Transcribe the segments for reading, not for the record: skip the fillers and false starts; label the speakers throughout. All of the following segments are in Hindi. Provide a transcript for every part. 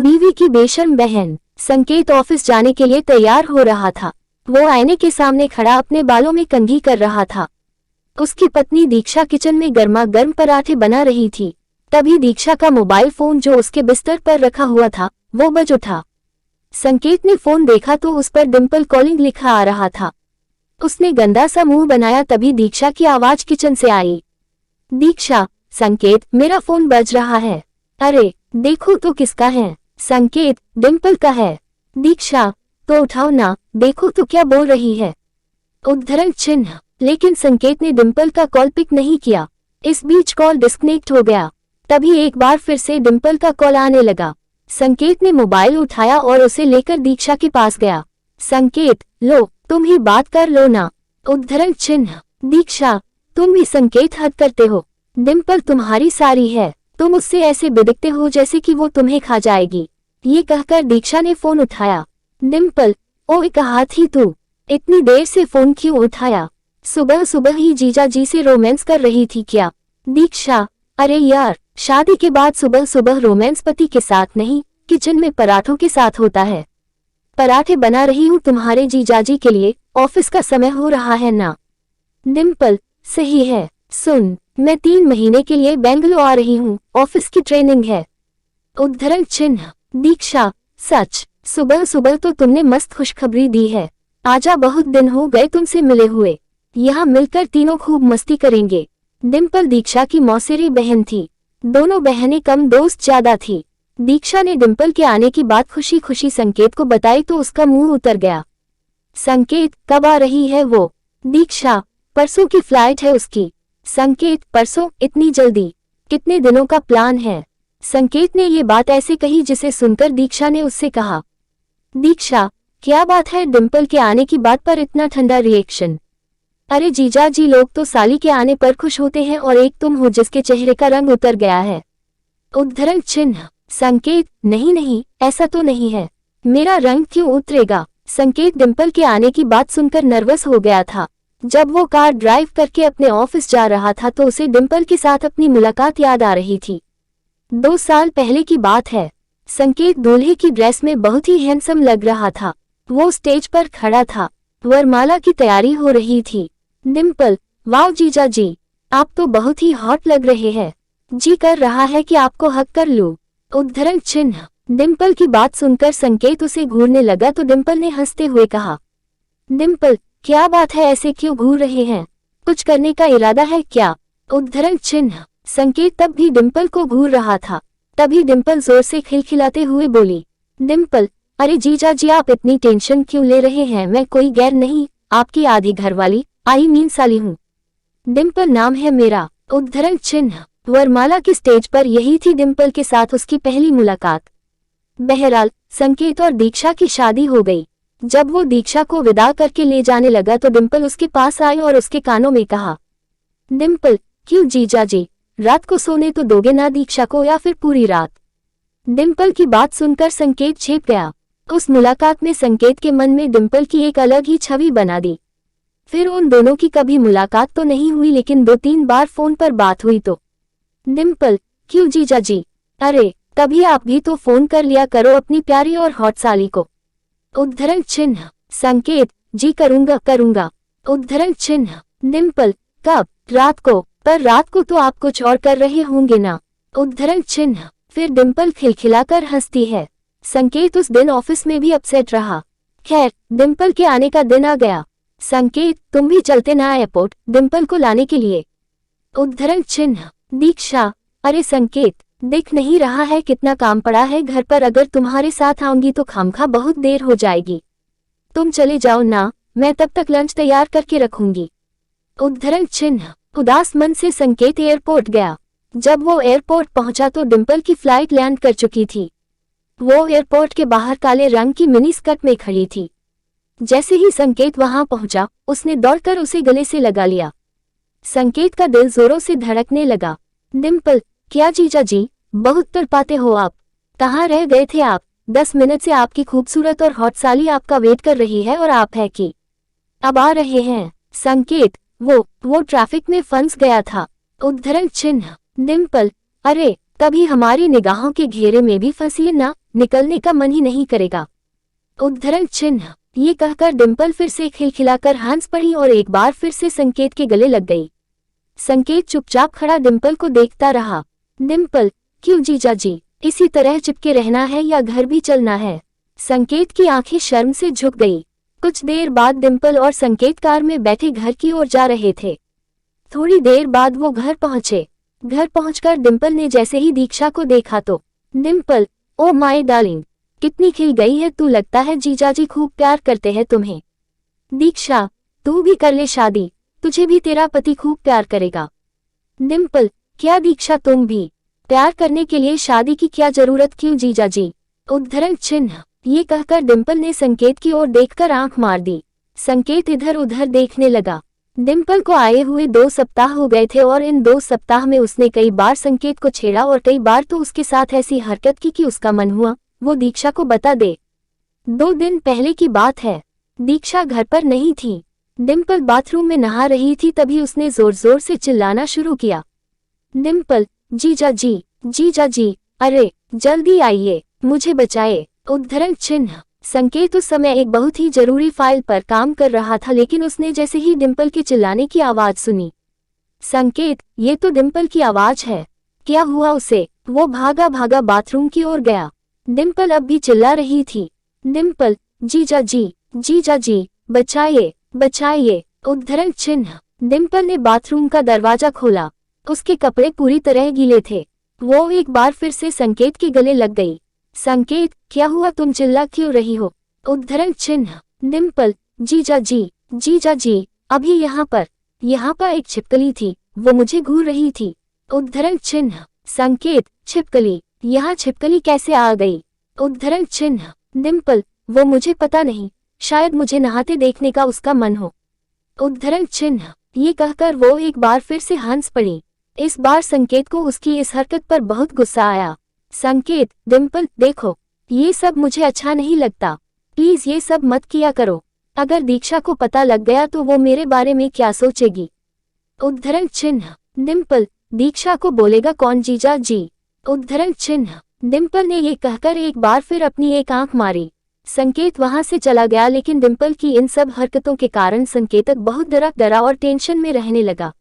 Speaker 1: बीवी की बेशर्म बहन। संकेत ऑफिस जाने के लिए तैयार हो रहा था। वो आईने के सामने खड़ा अपने बालों में कंघी कर रहा था। उसकी पत्नी दीक्षा किचन में गर्मा गर्म पराठे बना रही थी। तभी दीक्षा का मोबाइल फोन जो उसके बिस्तर पर रखा हुआ था वो बज उठा। संकेत ने फोन देखा तो उस पर डिम्पल कॉलिंग लिखा आ रहा था। उसने गंदा सा मुंह बनाया, तभी दीक्षा की आवाज किचन से आई। दीक्षा। संकेत, मेरा फोन बज रहा है। अरे देखो तो किसका है। संकेत, डिम्पल का है। दीक्षा, तो उठाओ ना, देखो तो क्या बोल रही है। उद्धरण चिन्ह। लेकिन संकेत ने डिम्पल का कॉल पिक नहीं किया। इस बीच कॉल डिस्कनेक्ट हो गया। तभी एक बार फिर से डिम्पल का कॉल आने लगा। संकेत ने मोबाइल उठाया और उसे लेकर दीक्षा के पास गया। संकेत, लो, तुम ही बात कर लो ना। उद्धरण चिन्ह। दीक्षा, तुम भी संकेत हद करते हो। डिम्पल तुम्हारी सारी है, तुम उससे ऐसे बिदकते हो जैसे कि वो तुम्हें खा जाएगी। ये कहकर दीक्षा ने फोन उठाया। डिम्पल, ओए कहाँ थी तू? इतनी देर से फोन क्यों उठाया? सुबह सुबह ही जीजा जी से रोमांस कर रही थी क्या? दीक्षा, अरे यार, शादी के बाद सुबह सुबह रोमांस पति के साथ नहीं, किचन में पराठों के साथ होता है। पराठे बना रही हूँ तुम्हारे जीजाजी के लिए, ऑफिस का समय हो रहा है ना। डिम्पल, सही है। सुन, मैं 3 महीने के लिए बेंगलुरु आ रही हूँ, ऑफिस की ट्रेनिंग है। उद्धरण चिन्ह। दीक्षा, सच? सुबह सुबह तो तुमने मस्त खुशखबरी दी है। आजा, बहुत दिन हो गए तुमसे मिले हुए। यहाँ मिलकर तीनों खूब मस्ती करेंगे। डिम्पल दीक्षा की मौसेरी बहन थी। दोनों बहनें कम दोस्त ज्यादा थी। दीक्षा ने डिम्पल के आने की बात खुशी खुशी संकेत को बताई तो उसका मुंह उतर गया। संकेत, कब आ रही है वो? दीक्षा, परसों की फ्लाइट है उसकी। संकेत, परसों? इतनी जल्दी? कितने दिनों का प्लान है? संकेत ने ये बात ऐसे कही जिसे सुनकर दीक्षा ने उससे कहा। दीक्षा, क्या बात है डिम्पल के आने की बात पर इतना ठंडा रिएक्शन? अरे जीजा जी, लोग तो साली के आने पर खुश होते हैं और एक तुम हो जिसके चेहरे का रंग उतर गया है। उद्धरण चिन्ह। संकेत, नहीं नहीं, ऐसा तो नहीं है। मेरा रंग क्यों उतरेगा? संकेत डिम्पल के आने की बात सुनकर नर्वस हो गया था। जब वो कार ड्राइव करके अपने ऑफिस जा रहा था तो उसे डिम्पल के साथ अपनी मुलाकात याद आ रही थी। 2 साल पहले की बात है। संकेत दूल्हे की ड्रेस में बहुत ही हैंडसम लग रहा था। वो स्टेज पर खड़ा था, वरमाला की तैयारी हो रही थी। डिम्पल, वाओ जीजा जी, आप तो बहुत ही हॉट लग रहे हैं। जी कर रहा है कि आपको हक कर लूं। उद्धरण चिन्ह। डिम्पल की बात सुनकर संकेत उसे घूरने लगा तो डिम्पल ने हंसते हुए कहा। डिम्पल, क्या बात है, ऐसे क्यों घूर रहे हैं? कुछ करने का इरादा है क्या? उद्धरण चिन्ह। संकेत तब भी डिम्पल को घूर रहा था। तभी डिम्पल जोर से खिलखिलाते हुए बोली। डिम्पल, अरे जीजा जी, आप इतनी टेंशन क्यों ले रहे हैं? मैं कोई गैर नहीं, आपकी आधी घरवाली, आई मीन साली हूँ। डिम्पल नाम है मेरा। उद्धरण चिन्ह। वरमाला की स्टेज पर यही थी डिम्पल के साथ उसकी पहली मुलाकात। बहरहाल संकेत और दीक्षा की शादी हो गई। जब वो दीक्षा को विदा करके ले जाने लगा तो डिम्पल उसके पास आई और उसके कानों में कहा। डिम्पल, क्यों जीजा जी, रात को सोने तो दोगे ना दीक्षा को, या फिर पूरी रात? डिम्पल की बात सुनकर संकेत छिप गया। उस मुलाकात में संकेत के मन में डिम्पल की एक अलग ही छवि बना दी। फिर उन दोनों की कभी मुलाकात तो नहीं हुई, लेकिन 2-3 बार फोन पर बात हुई तो। डिम्पल, क्यों जीजा जी? अरे तभी आप भी तो फोन कर लिया करो अपनी प्यारी और हॉट साली को। उद्धरण चिन्ह। संकेत, जी करूंगा करूंगा। उद्धरण चिन्ह। डिम्पल, कब? रात को? पर रात को तो आप कुछ और कर रहे होंगे ना। उद्धरण चिन्ह। फिर डिम्पल खिलखिलाकर हंसती है। संकेत उस दिन ऑफिस में भी अपसेट रहा। खैर, डिम्पल के आने का दिन आ गया। संकेत, तुम भी चलते ना एयरपोर्ट डिम्पल को लाने के लिए। उद्धरण चिन्ह। दीक्षा, अरे संकेत, दिख नहीं रहा है कितना काम पड़ा है घर पर? अगर तुम्हारे साथ आऊंगी तो खामखा बहुत देर हो जाएगी। तुम चले जाओ ना, मैं तब तक लंच तैयार करके रखूंगी। उद्धरण चिन्ह। उदास मन से संकेत एयरपोर्ट गया। जब वो एयरपोर्ट पहुंचा तो डिम्पल की फ्लाइट लैंड कर चुकी थी। वो एयरपोर्ट के बाहर काले रंग की मिनी स्कर्ट में खड़ी थी। जैसे ही संकेत वहां पहुंचा, उसने दौड़कर उसे गले से लगा लिया। संकेत का दिल जोरों से धड़कने लगा। डिम्पल, क्या जीजा जी, बहुत तड़पाते हो आप? कहाँ रह गए थे आप? 10 मिनट से आपकी खूबसूरत और हॉट साली आपका वेट कर रही है और आप है कि अब आ रहे हैं। संकेत, वो ट्रैफिक में फंस गया था। उद्धरण चिन्ह। डिम्पल, अरे तभी हमारी निगाहों के घेरे में भी फंसी ना, निकलने का मन ही नहीं करेगा। उद्धरण चिन्ह। ये कहकर डिम्पल फिर से खिलखिलाकर हंस पड़ी और एक बार फिर से संकेत के गले लग गई। संकेत चुपचाप खड़ा डिम्पल को देखता रहा। डिम्पल, क्यों जीजाजी, इसी तरह चिपके रहना है या घर भी चलना है? संकेत की आंखें शर्म से झुक गई। कुछ देर बाद डिम्पल और संकेत कार में बैठे घर की ओर जा रहे थे। थोड़ी देर बाद वो घर पहुंचे। घर पहुंचकर डिम्पल ने जैसे ही दीक्षा को देखा तो, डिम्पल, ओ माय डार्लिंग, कितनी खिल गई है तू, लगता है जीजाजी खूब प्यार करते हैं तुम्हें। दीक्षा, तू भी कर ले शादी, तुझे भी तेरा पति खूब प्यार करेगा। डिम्पल, क्या दीक्षा तुम भी? प्यार करने के लिए शादी की क्या जरूरत, क्यों जीजाजी? उद्धरण चिन्ह। ये कहकर डिम्पल ने संकेत की ओर देखकर आंख मार दी। संकेत इधर उधर देखने लगा। डिम्पल को आए हुए 2 सप्ताह हो गए थे और इन 2 सप्ताह में उसने कई बार संकेत को छेड़ा और कई बार तो उसके साथ ऐसी हरकत की कि उसका मन हुआ वो दीक्षा को बता दे। 2 दिन पहले की बात है। दीक्षा घर पर नहीं थी। डिम्पल बाथरूम में नहा रही थी, तभी उसने जोर जोर से चिल्लाना शुरू किया। डिम्पल, जीजाजी, जीजाजी, अरे जल्दी आइए, मुझे बचाए। उद्धरण चिन्ह। संकेत उस समय एक बहुत ही जरूरी फाइल पर काम कर रहा था, लेकिन उसने जैसे ही डिम्पल के चिल्लाने की आवाज सुनी, संकेत, ये तो डिम्पल की आवाज है, क्या हुआ उसे? वो भागा भागा बाथरूम की ओर गया। डिम्पल अब भी चिल्ला रही थी, डिम्पल, जीजाजी, जीजाजी, बचाइए, बचाइए। उद्धरण चिन्ह। डिम्पल ने बाथरूम का दरवाजा खोला। उसके कपड़े पूरी तरह गीले थे। वो एक बार फिर से संकेत के गले लग गई। संकेत, क्या हुआ, तुम चिल्ला क्यों रही हो? उद्धरण चिन्ह। डिम्पल, जीजाजी, जीजाजी, अभी यहाँ पर एक छिपकली थी, वो मुझे घूर रही थी। उद्धरण चिन्ह। संकेत, छिपकली? यहाँ छिपकली कैसे आ गई? उद्धरण चिन्ह। डिम्पल, वो मुझे पता नहीं, शायद मुझे नहाते देखने का उसका मन हो। उद्धरण चिन्ह। ये कहकर वो एक बार फिर से हंस पड़ी। इस बार संकेत को उसकी इस हरकत पर बहुत गुस्सा आया। संकेत, डिम्पल, देखो, ये सब मुझे अच्छा नहीं लगता, प्लीज ये सब मत किया करो। अगर दीक्षा को पता लग गया तो वो मेरे बारे में क्या सोचेगी? उद्धरण चिन्ह। डिम्पल, दीक्षा को बोलेगा कौन जीजा जी? उद्धरण चिन्ह। डिम्पल ने ये कहकर एक बार फिर अपनी एक आंख मारी। संकेत वहां से चला गया, लेकिन डिम्पल की इन सब हरकतों के कारण संकेतक बहुत डरा और टेंशन में रहने लगा।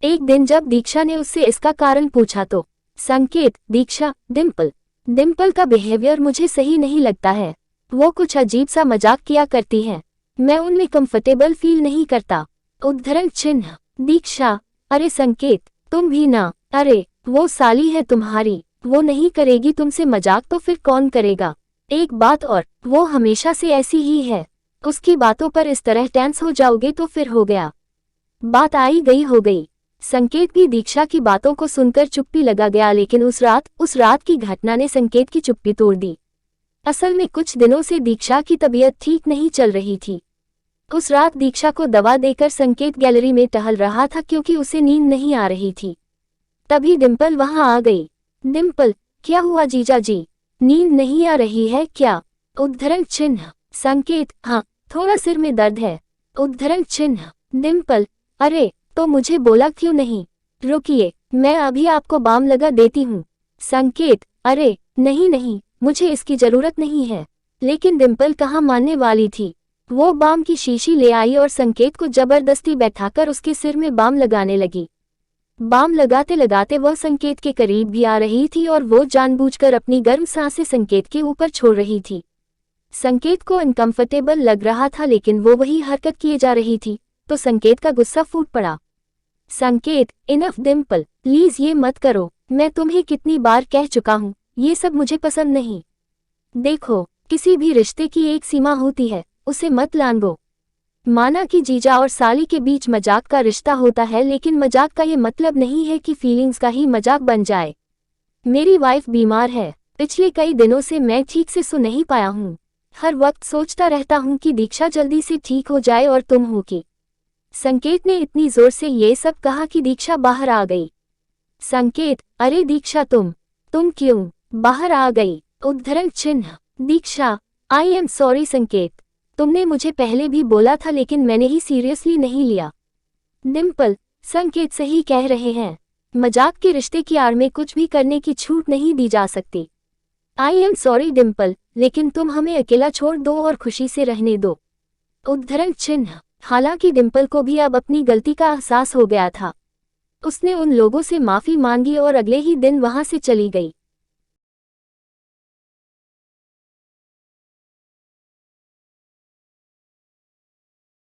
Speaker 1: एक दिन जब दीक्षा ने उससे इसका कारण पूछा तो, संकेत, दीक्षा, डिम्पल का बिहेवियर मुझे सही नहीं लगता है, वो कुछ अजीब सा मजाक किया करती है, मैं उनमें कंफर्टेबल फील नहीं करता। उद्धरण चिन्ह। दीक्षा, अरे संकेत, तुम भी ना, अरे वो साली है तुम्हारी, वो नहीं करेगी तुमसे मजाक तो फिर कौन करेगा? एक बात और, वो हमेशा से ऐसी ही है, उसकी बातों पर इस तरह टेंस हो जाओगे तो फिर हो गया, बात आई गई हो गई। संकेत भी दीक्षा की बातों को सुनकर चुप्पी लगा गया, लेकिन उस रात की घटना ने संकेत की चुप्पी तोड़ दी। असल में कुछ दिनों से दीक्षा की तबीयत ठीक नहीं चल रही थी। उस रात दीक्षा को दवा देकर संकेत गैलरी में टहल रहा था क्योंकि उसे नींद नहीं आ रही थी। तभी डिम्पल वहां आ गई। डिम्पल, क्या हुआ जीजाजी, नींद नहीं आ रही है क्या? उद्धरण चिन्ह। संकेत, हाँ, थोड़ा सिर में दर्द है। उद्धरण चिन्ह। डिम्पल, अरे तो मुझे बोला क्यों नहीं? रुकिए, मैं अभी आपको बाम लगा देती हूँ। संकेत, अरे नहीं नहीं, मुझे इसकी जरूरत नहीं है। लेकिन डिम्पल कहाँ मानने वाली थी। वो बाम की शीशी ले आई और संकेत को जबरदस्ती बैठाकर उसके सिर में बाम लगाने लगी। बाम लगाते लगाते वह संकेत के करीब भी आ रही थी और वो जानबूझकर अपनी गर्म सांसें संकेत के ऊपर छोड़ रही थी। संकेत को अनकंफर्टेबल लग रहा था, लेकिन वो वही हरकत किए जा रही थी, तो संकेत का गुस्सा फूट पड़ा। संकेत, इनफ डिम्पल, प्लीज ये मत करो, मैं तुम्हें कितनी बार कह चुका हूँ, ये सब मुझे पसंद नहीं। देखो, किसी भी रिश्ते की एक सीमा होती है, उसे मत लांघो। माना कि जीजा और साली के बीच मजाक का रिश्ता होता है, लेकिन मजाक का ये मतलब नहीं है कि फीलिंग्स का ही मजाक बन जाए। मेरी वाइफ बीमार है, पिछले कई दिनों से मैं ठीक से सो नहीं पाया हूँ। हर वक्त सोचता रहता हूँ कि दीक्षा जल्दी से ठीक हो जाए और तुम हो कि। संकेत ने इतनी जोर से ये सब कहा कि दीक्षा बाहर आ गई। संकेत, अरे दीक्षा, तुम क्यों बाहर आ गई? उद्धरण चिन्ह। दीक्षा, आई एम सॉरी संकेत, तुमने मुझे पहले भी बोला था लेकिन मैंने ही सीरियसली नहीं लिया। डिम्पल, संकेत सही कह रहे हैं, मजाक के रिश्ते की आड़ में कुछ भी करने की छूट नहीं दी जा सकती। आई एम सॉरी डिम्पल, लेकिन तुम हमें अकेला छोड़ दो और खुशी से रहने दो। उद्धरण चिन्ह। हालांकि डिम्पल को भी अब अपनी गलती का एहसास हो गया था। उसने उन लोगों से माफी मांगी और अगले ही दिन वहां से चली गई।